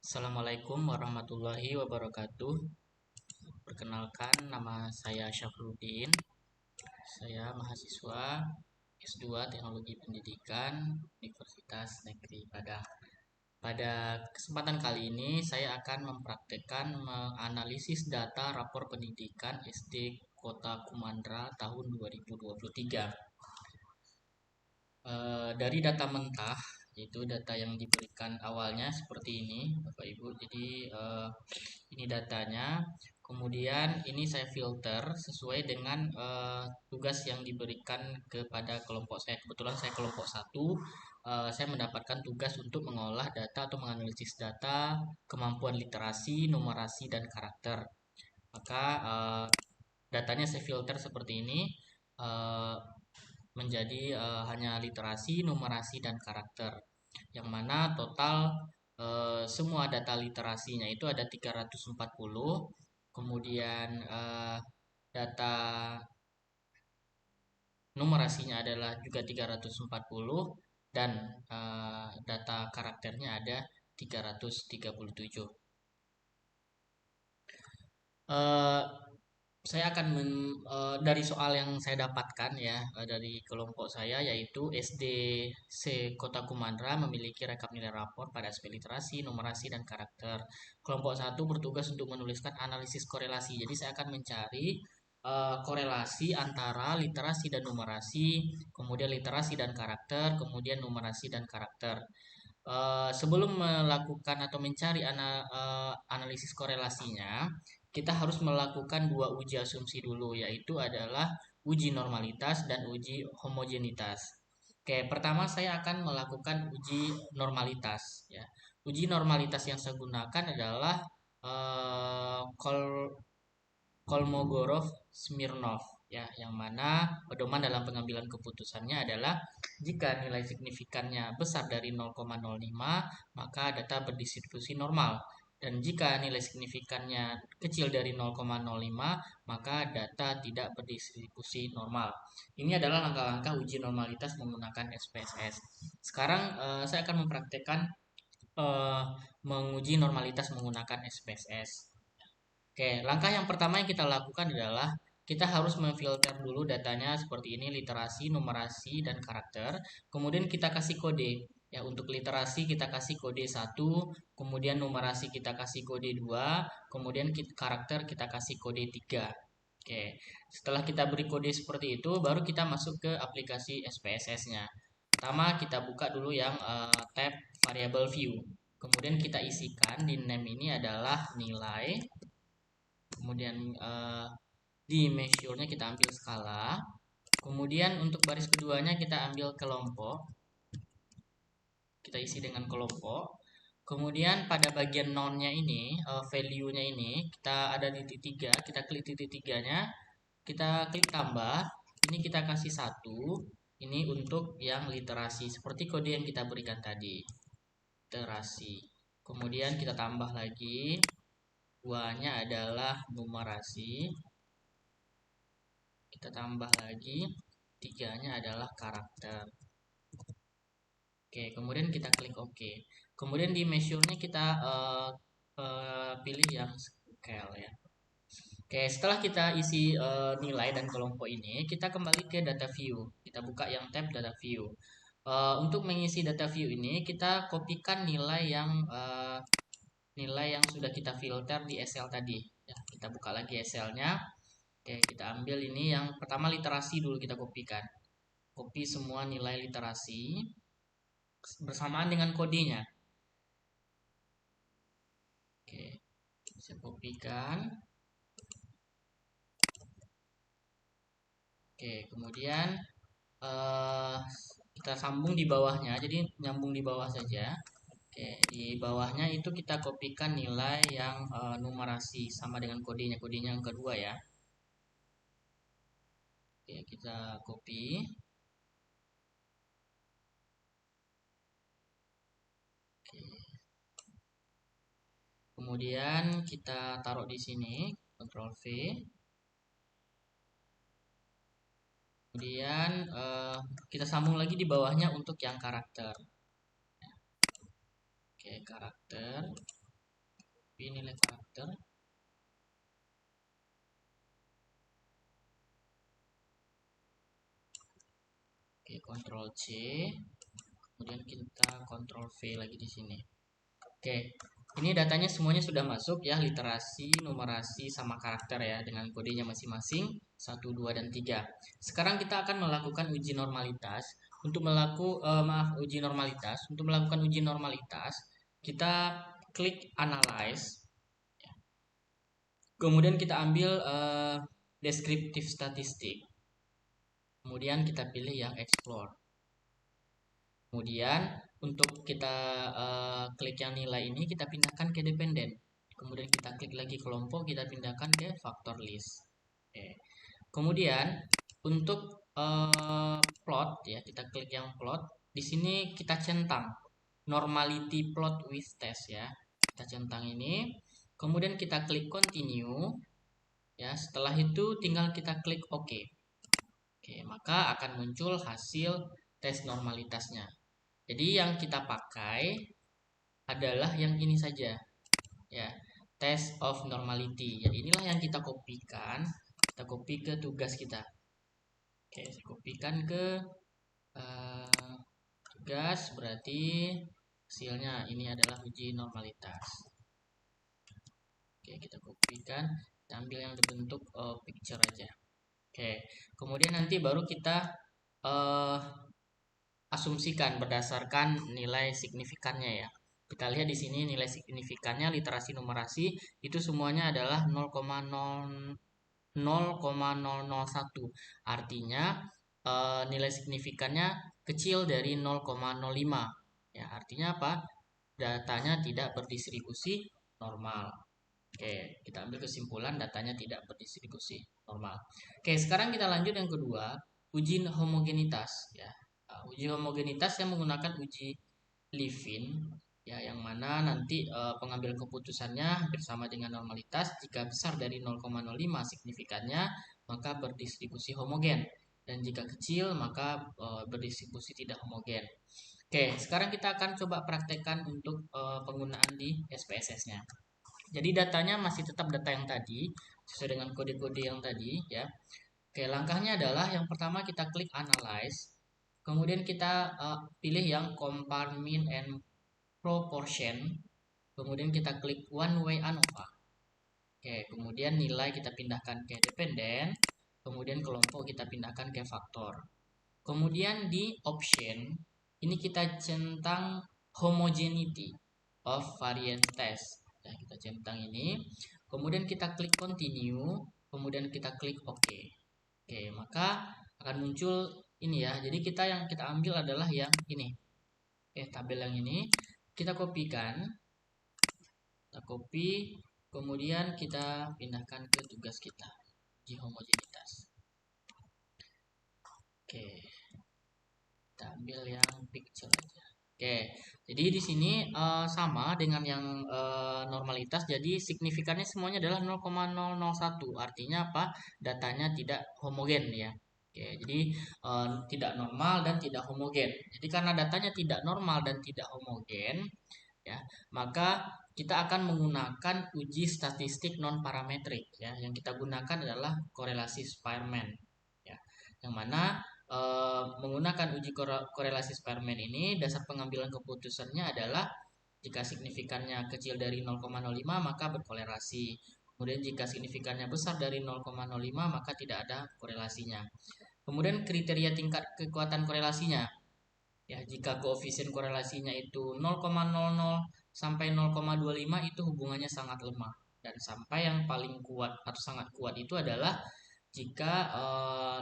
Assalamualaikum warahmatullahi wabarakatuh. Perkenalkan, nama saya Syafruddin. Saya mahasiswa S2 Teknologi Pendidikan Universitas Negeri Padang. Pada kesempatan kali ini, saya akan mempraktekkan menganalisis data rapor pendidikan SD Kota Kumandra tahun 2023. Dari data mentah, yaitu data yang diberikan awalnya seperti ini, Bapak Ibu. Jadi ini datanya. Kemudian ini saya filter sesuai dengan tugas yang diberikan kepada kelompok saya. Kebetulan saya kelompok 1, saya mendapatkan tugas untuk mengolah data atau menganalisis data, kemampuan literasi, numerasi, dan karakter. Maka datanya saya filter seperti ini. Uh, Menjadi hanya literasi, numerasi, dan karakter. Yang mana total semua data literasinya itu ada 340, kemudian data numerasinya adalah juga 340, dan data karakternya ada 337. Eh, saya akan dari soal yang saya dapatkan ya, dari kelompok saya, yaitu SD Kota Kumandra memiliki rekap nilai rapor pada aspek literasi, numerasi, dan karakter. Kelompok 1 bertugas untuk menuliskan analisis korelasi. Jadi saya akan mencari korelasi antara literasi dan numerasi, kemudian literasi dan karakter, kemudian numerasi dan karakter. Sebelum melakukan atau mencari analisis korelasinya, kita harus melakukan dua uji asumsi dulu, yaitu adalah uji normalitas dan uji homogenitas. Oke, pertama saya akan melakukan uji normalitas. Ya, uji normalitas yang saya gunakan adalah Kolmogorov-Smirnov, ya, yang mana pedoman dalam pengambilan keputusannya adalah jika nilai signifikannya besar dari 0,05 maka data berdistribusi normal, dan jika nilai signifikannya kecil dari 0,05 maka data tidak berdistribusi normal. Ini adalah langkah-langkah uji normalitas menggunakan SPSS. Sekarang saya akan mempraktekkan eh, menguji normalitas menggunakan SPSS. Oke, langkah yang pertama yang kita lakukan adalah kita harus memfilter dulu datanya seperti ini: literasi, numerasi, dan karakter. Kemudian kita kasih kode. Ya, untuk literasi kita kasih kode 1, kemudian numerasi kita kasih kode 2, kemudian karakter kita kasih kode 3. Oke, setelah kita beri kode seperti itu, baru kita masuk ke aplikasi SPSS-nya. Pertama, kita buka dulu yang tab variable view. Kemudian kita isikan di name ini adalah nilai. Kemudian di measure-nya kita ambil skala. Kemudian untuk baris keduanya kita ambil kelompok. Kita isi dengan kelompok. Kemudian pada bagian non-nya ini, value-nya ini, kita ada di titik 3, kita klik titik 3-nya, kita klik tambah. Ini kita kasih 1. Ini untuk yang literasi seperti kode yang kita berikan tadi. Literasi. Kemudian kita tambah lagi. 2-nya adalah numerasi. Kita tambah lagi. 3-nya adalah karakter. Oke, kemudian kita klik OK. Kemudian di measure-nya kita pilih yang scale ya. Oke, setelah kita isi nilai dan kelompok ini, kita kembali ke data view. Kita buka yang tab data view. Untuk mengisi data view ini, kita kopikan nilai yang sudah kita filter di Excel tadi. Ya, kita buka lagi Excel-nya. Oke, kita ambil ini yang pertama literasi dulu, kita kopikan. Copy semua nilai literasi bersamaan dengan kodenya. Oke, saya kopikan. Oke, kemudian kita sambung di bawahnya, jadi nyambung di bawah saja. Oke, di bawahnya itu kita kopikan nilai yang numerasi sama dengan kodenya yang kedua ya. Oke, kita copy. Oke. Kemudian kita taruh di sini, Ctrl V. Kemudian kita sambung lagi di bawahnya untuk yang karakter. Oke, karakter. nilai karakter. Oke, Ctrl C. Kemudian kita Ctrl V lagi di sini. Oke, ini datanya semuanya sudah masuk ya, literasi, numerasi, sama karakter ya, dengan kodenya masing-masing 1, 2, dan 3. Sekarang kita akan melakukan uji normalitas. Untuk melakukan uji normalitas, kita klik Analyze. Kemudian kita ambil deskriptif statistik. Kemudian kita pilih yang Explore. Kemudian untuk kita klik yang nilai ini, kita pindahkan ke dependen. Kemudian kita klik lagi kelompok, kita pindahkan ke factor list. Oke. Kemudian untuk plot ya, kita klik yang plot. Di sini kita centang normality plot with test ya. Kita centang ini. Kemudian kita klik continue. Ya, setelah itu tinggal kita klik OK. Oke, maka akan muncul hasil tes normalitasnya. Jadi yang kita pakai adalah yang ini saja, ya, test of normality. Jadi inilah yang kita kopikan, kita copy ke tugas kita. Oke, saya kopikan ke tugas, berarti hasilnya ini adalah uji normalitas. Oke, kita kopikan, kita ambil yang berbentuk picture aja. Oke, kemudian nanti baru kita asumsikan berdasarkan nilai signifikannya ya. Kita lihat di sini nilai signifikannya literasi numerasi itu semuanya adalah 0,001. Artinya nilai signifikannya kecil dari 0,05. Ya, artinya apa? Datanya tidak berdistribusi normal. Oke, kita ambil kesimpulan datanya tidak berdistribusi normal. Oke, sekarang kita lanjut yang kedua, uji homogenitas ya. Uji homogenitas yang menggunakan uji Levin ya, yang mana nanti pengambilan keputusannya hampir sama dengan normalitas. Jika besar dari 0,05 signifikannya maka berdistribusi homogen, dan jika kecil maka berdistribusi tidak homogen. Oke, sekarang kita akan coba praktekkan untuk penggunaan di SPSS-nya. Jadi datanya masih tetap data yang tadi sesuai dengan kode-kode yang tadi ya. Oke, langkahnya adalah yang pertama kita klik Analyze. Kemudian kita pilih yang Compare Mean and Proportion. Kemudian kita klik One Way ANOVA. Oke, kemudian nilai kita pindahkan ke dependen. Kemudian kelompok kita pindahkan ke faktor. Kemudian di option, ini kita centang homogeneity of variance test. Ya, kita centang ini. Kemudian kita klik continue. Kemudian kita klik OK. Oke, maka akan muncul ini ya. Jadi yang kita ambil adalah yang ini. Tabel yang ini kita kopikan. Kita copy, kemudian kita pindahkan ke tugas kita di homogenitas. Oke. Kita ambil yang picture aja. Oke, jadi di sini sama dengan yang normalitas. Jadi signifikannya semuanya adalah 0,001. Artinya apa? Datanya tidak homogen ya. Oke, jadi tidak normal dan tidak homogen. Jadi karena datanya tidak normal dan tidak homogen, ya, maka kita akan menggunakan uji statistik non parametrik ya. Yang kita gunakan adalah korelasi Spearman ya. Yang mana menggunakan uji korelasi Spearman ini, dasar pengambilan keputusannya adalah jika signifikannya kecil dari 0,05 maka berkorelasi. Kemudian jika signifikannya besar dari 0,05 maka tidak ada korelasinya. Kemudian kriteria tingkat kekuatan korelasinya. Ya, jika koefisien korelasinya itu 0,00 sampai 0,25 itu hubungannya sangat lemah, dan sampai yang paling kuat atau sangat kuat itu adalah jika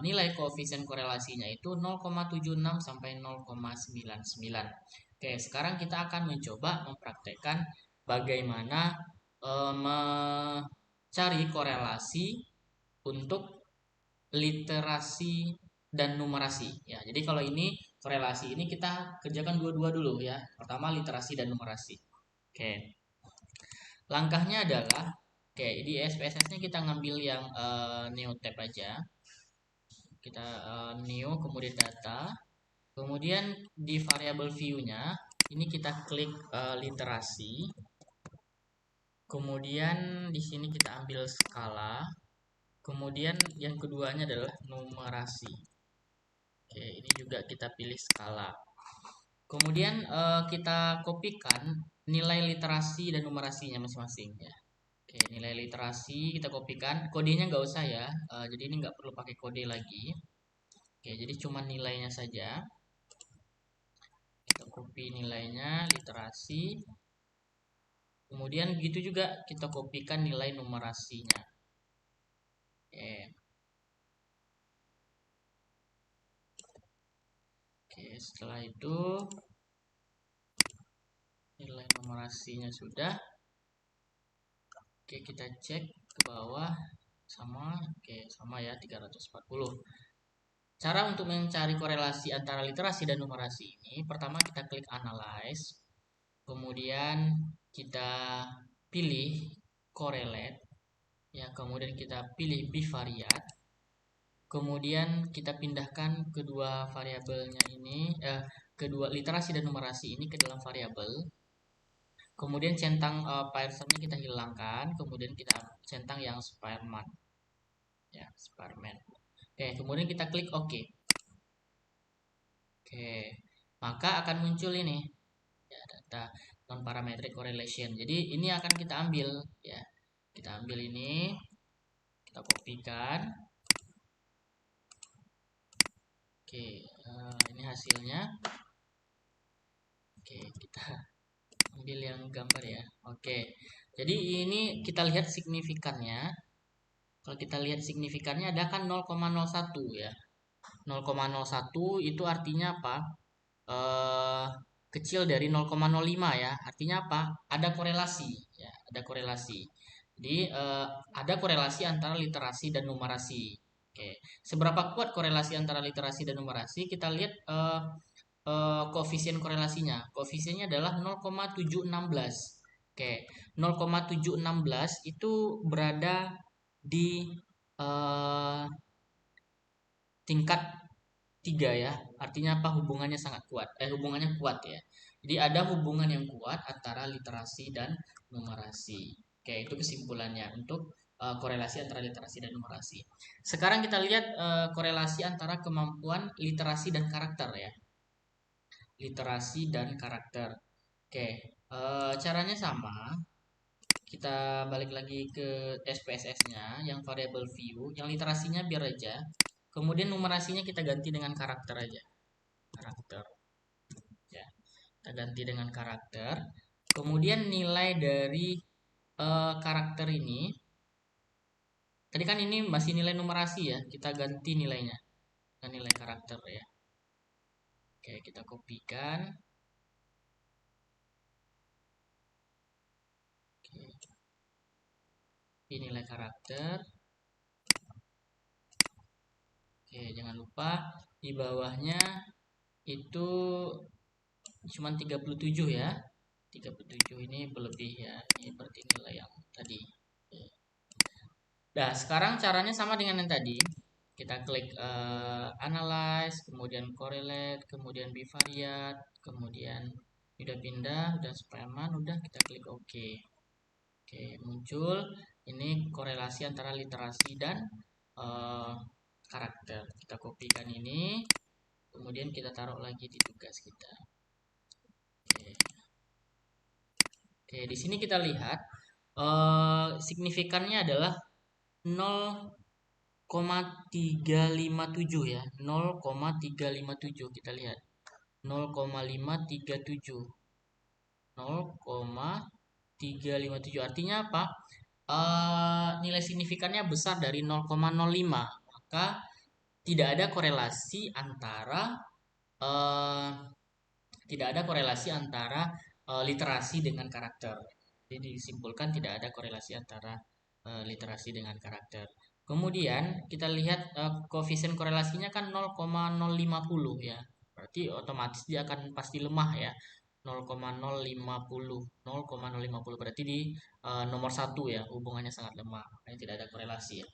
nilai koefisien korelasinya itu 0,76 sampai 0,99. Oke, sekarang kita akan mencoba mempraktekkan bagaimana mencari korelasi untuk literasi dan numerasi ya. Jadi kalau ini korelasi ini kita kerjakan dua-dua dulu ya. Pertama literasi dan numerasi. Oke. Langkahnya adalah di SPSS-nya kita ngambil yang new tab aja. Kita new, kemudian data. Kemudian di variable view-nya ini kita klik literasi. Kemudian di sini kita ambil skala. Kemudian yang keduanya adalah numerasi. Oke, ini juga kita pilih skala. Kemudian kita kopikan nilai literasi dan numerasinya masing-masing ya. Oke, nilai literasi kita kopikan. Kodenya nggak usah ya. Jadi ini nggak perlu pakai kode lagi. Oke, jadi cuma nilainya saja. Kita copy nilainya literasi. Kemudian begitu juga kita kopikan nilai numerasinya. Oke. Oke, setelah itu nilai numerasinya sudah. Oke, kita cek ke bawah sama. Oke, sama ya 340. Cara untuk mencari korelasi antara literasi dan numerasi ini, pertama kita klik analyze, kemudian kita pilih correlate, ya, kemudian kita pilih bivariate, kemudian kita pindahkan kedua variabelnya ini, kedua literasi dan numerasi ini ke dalam variabel. Kemudian centang Pearsonnya kita hilangkan, kemudian kita centang yang Spearman, ya, Spearman. Oke, kemudian kita klik OK. Oke, maka akan muncul ini ya, data non parametric correlation. Jadi ini akan kita ambil ya. Kita ambil ini, kita kopikan. Oke, ini hasilnya. Oke, kita ambil yang gambar ya. Oke. Jadi ini kita lihat signifikannya. Kalau kita lihat signifikannya ada kan 0,01 ya. 0,01 itu artinya apa? Kecil dari 0,05 ya. Artinya apa? Ada korelasi ya, ada korelasi. Jadi ada korelasi antara literasi dan numerasi. Oke, seberapa kuat korelasi antara literasi dan numerasi? Kita lihat koefisien korelasinya. Koefisiennya adalah 0,716. Oke, 0,716 itu berada di tingkat 3 ya. Artinya apa? Hubungannya sangat kuat. Hubungannya kuat ya. Jadi ada hubungan yang kuat antara literasi dan numerasi. Oke, itu kesimpulannya untuk korelasi antara literasi dan numerasi. Sekarang kita lihat korelasi antara kemampuan literasi dan karakter ya. Literasi dan karakter. Oke, caranya sama. Kita balik lagi ke SPSS-nya yang variable view, yang literasinya biar aja. Kemudian numerasinya kita ganti dengan karakter aja. Karakter. Ya, kita ganti dengan karakter. Kemudian nilai dari karakter ini. Tadi kan ini masih nilai numerasi ya. Kita ganti nilainya ke nilai karakter ya. Oke, kita kopikan. Oke. Ini nilai karakter. Oke, jangan lupa di bawahnya itu cuma 37 ya. 37 ini berlebih ya. Ini berarti nilai yang tadi. Nah, sekarang caranya sama dengan yang tadi. Kita klik analyze, kemudian correlate, kemudian bivariate, kemudian udah pindah, udah Spearman, udah kita klik OK. Oke, muncul ini korelasi antara literasi dan karakter. Kita kopikan ini, kemudian kita taruh lagi di tugas kita. Oke, Oke, di sini kita lihat signifikannya adalah 0,357 ya. 0,357 kita lihat. 0,537. 0,357 artinya apa? Nilai signifikannya besar dari 0,05. Maka tidak ada korelasi antara literasi dengan karakter. Jadi disimpulkan tidak ada korelasi antara literasi dengan karakter. Kemudian kita lihat koefisien korelasinya kan 0,050 ya. Berarti otomatis dia akan pasti lemah ya. 0,050 berarti di nomor 1 ya, hubungannya sangat lemah, makanya tidak ada korelasi ya.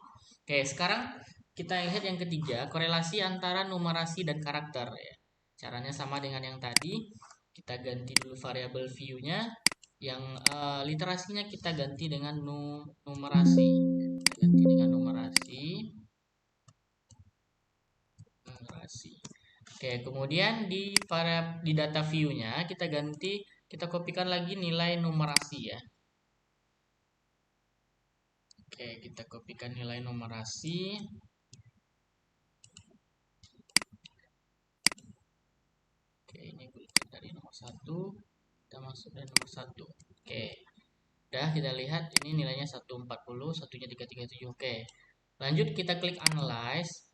Oke, sekarang kita lihat yang ketiga, korelasi antara numerasi dan karakter ya. Caranya sama dengan yang tadi, kita ganti dulu variabel view-nya. Yang literasinya kita ganti dengan numerasi. Kita ganti dengan numerasi. Oke, kemudian di data view-nya kita kopikan lagi nilai numerasi ya. Oke, kita kopikan nilai numerasi. Oke, ini dari nomor 1 kita masuk dari nomor 1. Oke. Udah kita lihat ini nilainya 140, satunya 337. Oke. Lanjut kita klik analyze.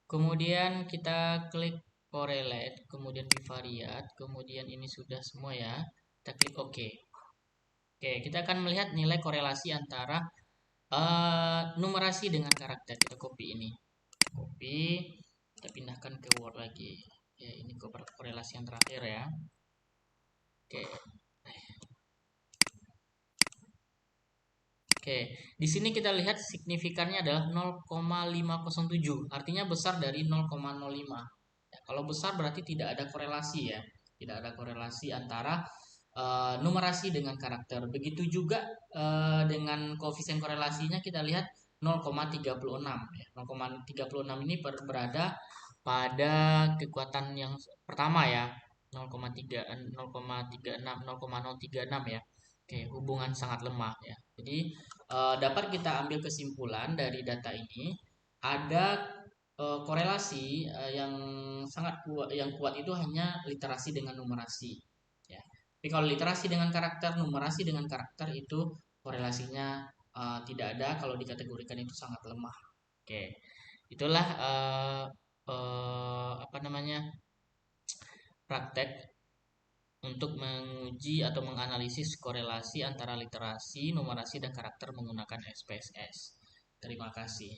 Kemudian kita klik correlate, kemudian bivariate, kemudian ini sudah semua ya. Kita klik OK. Oke, kita akan melihat nilai korelasi antara numerasi dengan karakter. Kita copy ini. Copy, kita pindahkan ke Word lagi. Ya, ini korelasi yang terakhir ya. Oke. Oke, di sini kita lihat signifikannya adalah 0,507, artinya besar dari 0,05. Ya, kalau besar berarti tidak ada korelasi ya, tidak ada korelasi antara numerasi dengan karakter. Begitu juga dengan koefisien korelasinya kita lihat 0,36 ya. 0,36 ini berada pada kekuatan yang pertama ya, 0,36 0,036 ya. Oke, hubungan sangat lemah ya. Jadi dapat kita ambil kesimpulan dari data ini ada korelasi yang sangat kuat, yang kuat itu hanya literasi dengan numerasi ya. Tapi kalau literasi dengan karakter, numerasi dengan karakter itu korelasinya tidak ada, kalau dikategorikan itu sangat lemah. Oke, itulah apa namanya, praktek untuk menguji atau menganalisis korelasi antara literasi, numerasi, dan karakter menggunakan SPSS. Terima kasih.